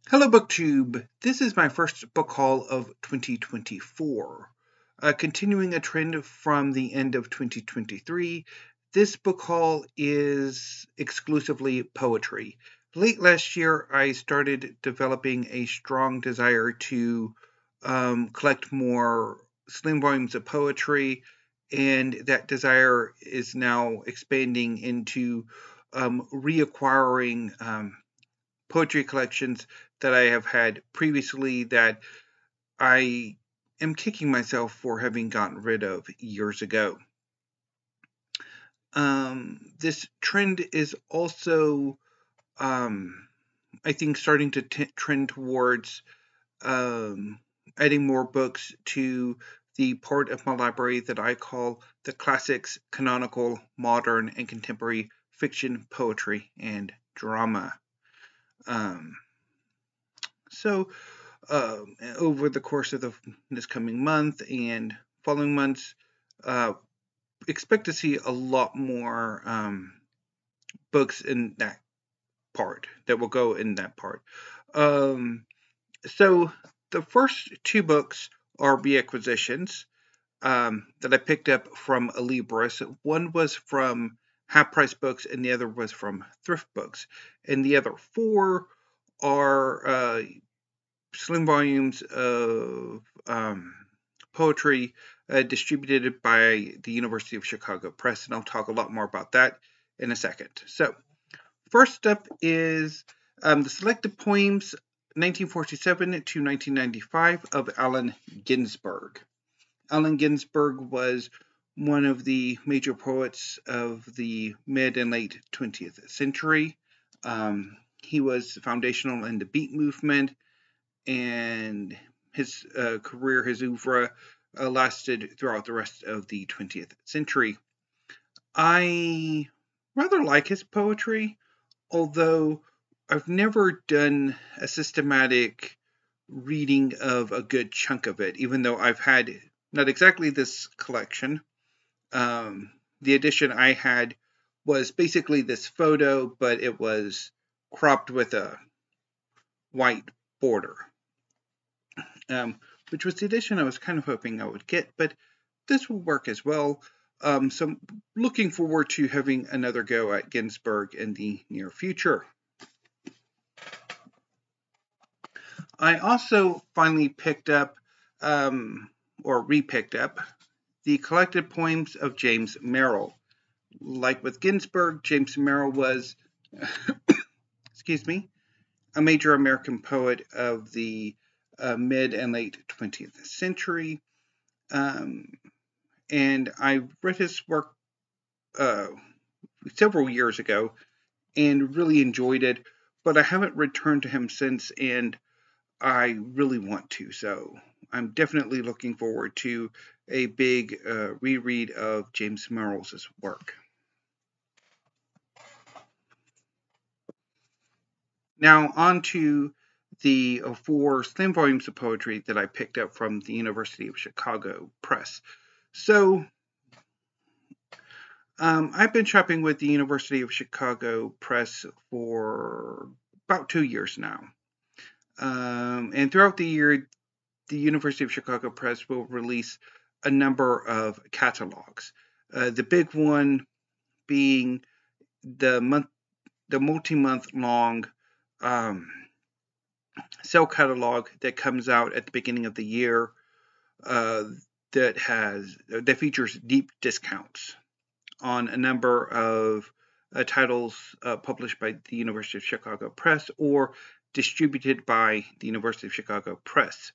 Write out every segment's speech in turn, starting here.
Hello, BookTube. This is my first book haul of 2024. Continuing a trend from the end of 2023, this book haul is exclusively poetry. Late last year, I started developing a strong desire to collect more slim volumes of poetry, and that desire is now expanding into reacquiring poetry collections that I have had previously that I am kicking myself for having gotten rid of years ago. This trend is also, I think, starting to trend towards adding more books to the part of my library that I call the classics, canonical, modern, and contemporary fiction, poetry, and drama. So, over the course of this coming month and following months, expect to see a lot more books in that part that will go in that part. So the first two books are reacquisitions that I picked up from a Libris. One was from Half Price Books and the other was from Thrift Books. And the other four are slim volumes of poetry distributed by the University of Chicago Press, and I'll talk a lot more about that in a second. So, first up is the selected poems 1947 to 1995 of Allen Ginsberg. Allen Ginsberg was one of the major poets of the mid and late 20th century. He was foundational in the Beat movement, and his career, his oeuvre, lasted throughout the rest of the 20th century. I rather like his poetry, although I've never done a systematic reading of a good chunk of it, even though I've had not exactly this collection. The edition I had was basically this photo, but it was cropped with a white border. Which was the edition I was kind of hoping I would get, but this will work as well. So I'm looking forward to having another go at Ginsberg in the near future. I also finally picked up, or re-picked up, the collected poems of James Merrill. Like with Ginsberg, James Merrill was, excuse me, a major American poet of the mid and late 20th century. And I read his work several years ago and really enjoyed it, but I haven't returned to him since, and I really want to. So I'm definitely looking forward to a big reread of James Merrill's work. Now on to the four slim volumes of poetry that I picked up from the University of Chicago Press. So I've been shopping with the University of Chicago Press for about 2 years now. And throughout the year, the University of Chicago Press will release a number of catalogs. The big one being the multi-month long sale catalog that comes out at the beginning of the year that features deep discounts on a number of titles published by the University of Chicago Press or distributed by the University of Chicago Press.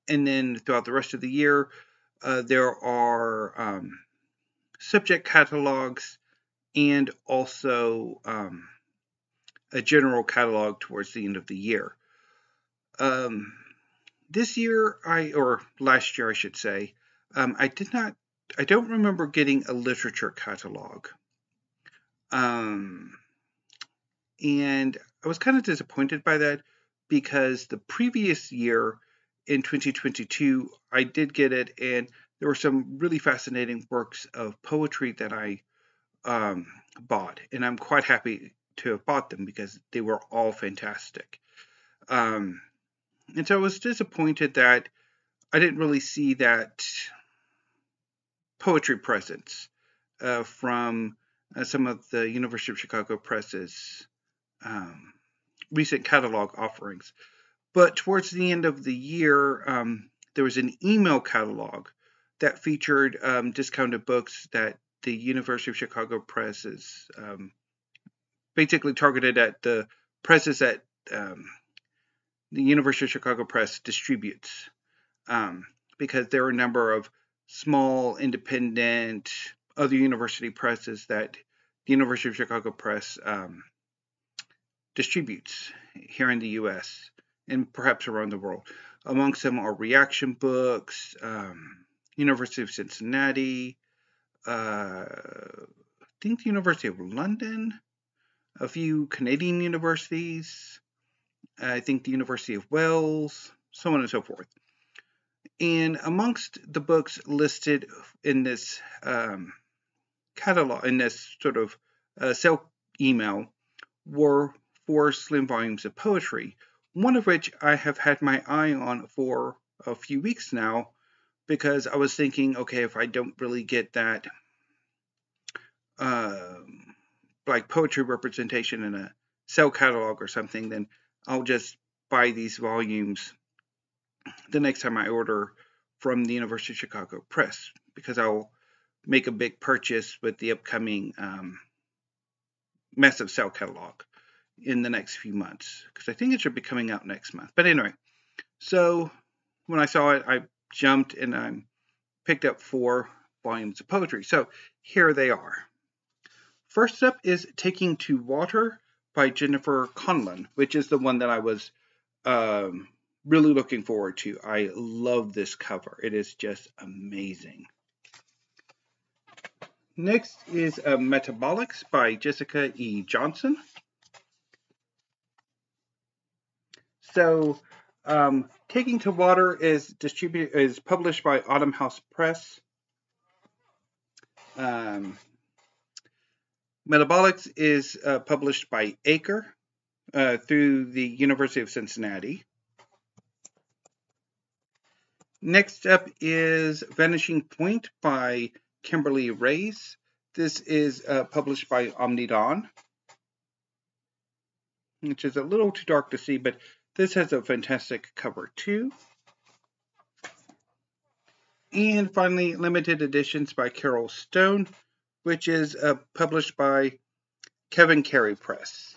And then throughout the rest of the year, there are subject catalogs and also a general catalog towards the end of the year. This year, or last year I should say, I don't remember getting a literature catalog. And I was kind of disappointed by that because the previous year in 2022, I did get it, and there were some really fascinating works of poetry that I bought, and I'm quite happy to have bought them because they were all fantastic. And so I was disappointed that I didn't really see that poetry presence from some of the University of Chicago Press's recent catalog offerings. But towards the end of the year, there was an email catalog that featured discounted books that the University of Chicago Press is basically targeted at the presses that the University of Chicago Press distributes, because there are a number of small, independent, other university presses that the University of Chicago Press distributes here in the U.S. and perhaps around the world. Amongst them are reaction books, University of Cincinnati, I think the University of London, a few Canadian universities, I think the University of Wales, so on and so forth. And amongst the books listed in this catalog, in this sort of sale email, were 4 slim volumes of poetry, one of which I have had my eye on for a few weeks now, because I was thinking, okay, if I don't really get that like poetry representation in a sale catalog or something, then I'll just buy these volumes the next time I order from the University of Chicago Press, because I'll make a big purchase with the upcoming massive sale catalog in the next few months, because I think it should be coming out next month. But anyway, so when I saw it, I jumped and I picked up 4 volumes of poetry. So here they are. First up is Taking to Water by Jennifer Conlon, which is the one that I was really looking forward to. I love this cover. It is just amazing. Next is Metabolics by Jessica E. Johnson. So, Taking to Water is published by Autumn House Press. Metabolics is published by Acre through the University of Cincinnati. Next up is Vanishing Point by Kimberly Reyes. This is published by Omnidon, which is a little too dark to see, but this has a fantastic cover too. And finally, Limited Editions by Carole Stone, which is published by Kevin Carey Press.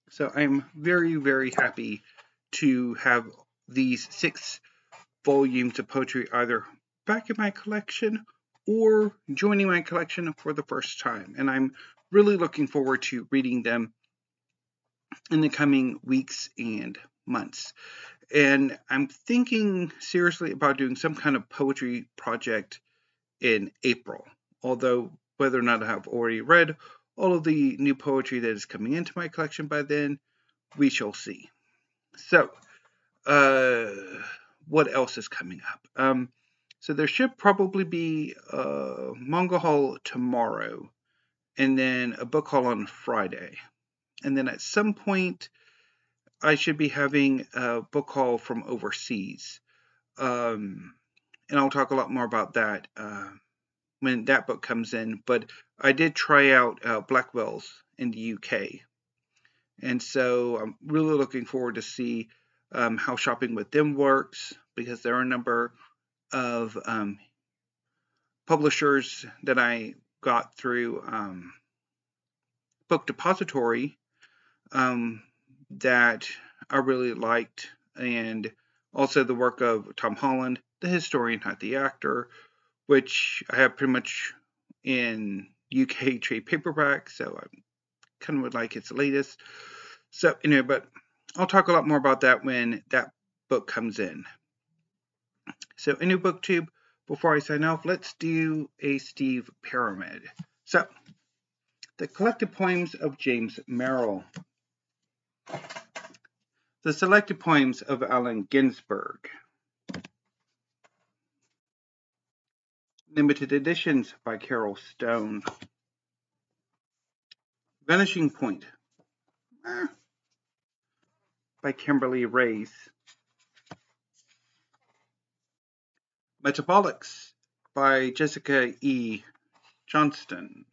So I'm very, very happy to have these 6 volumes of poetry either back in my collection or joining my collection for the first time. And I'm really looking forward to reading them in the coming weeks and months. And I'm thinking seriously about doing some kind of poetry project in April, although whether or not I have already read all of the new poetry that is coming into my collection by then, we shall see. So, what else is coming up? So there should probably be a manga haul tomorrow, and then a book haul on Friday. And then at some point, I should be having a book haul from overseas. And I'll talk a lot more about that when that book comes in. But I did try out Blackwell's in the UK. And so I'm really looking forward to see how shopping with them works, because there are a number of publishers that I got through Book Depository that I really liked, and also the work of Tom Holland, the historian, not the actor, which I have pretty much in UK trade paperback, so I kind of would like its latest. So anyway, but I'll talk a lot more about that when that book comes in. So a new booktube. Before I sign off, let's do a Steve pyramid. So, the collected poems of James Merrill. The selected poems of Allen Ginsberg. Limited editions by Carole Stone. Vanishing Point. by Kimberly Reyes. Metabolics by Jessica E. Johnson.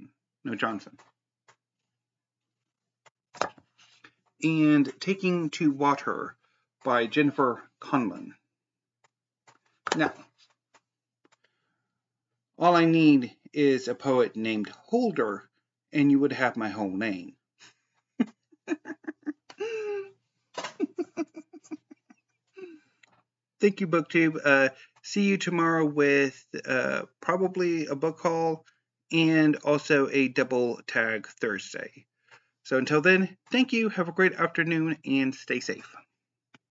And Taking to Water by Jennifer Conlon. Now, all I need is a poet named Holder, and you would have my whole name. Thank you, BookTube. See you tomorrow with probably a book haul and also a double tag Thursday. So until then, thank you, have a great afternoon, and stay safe.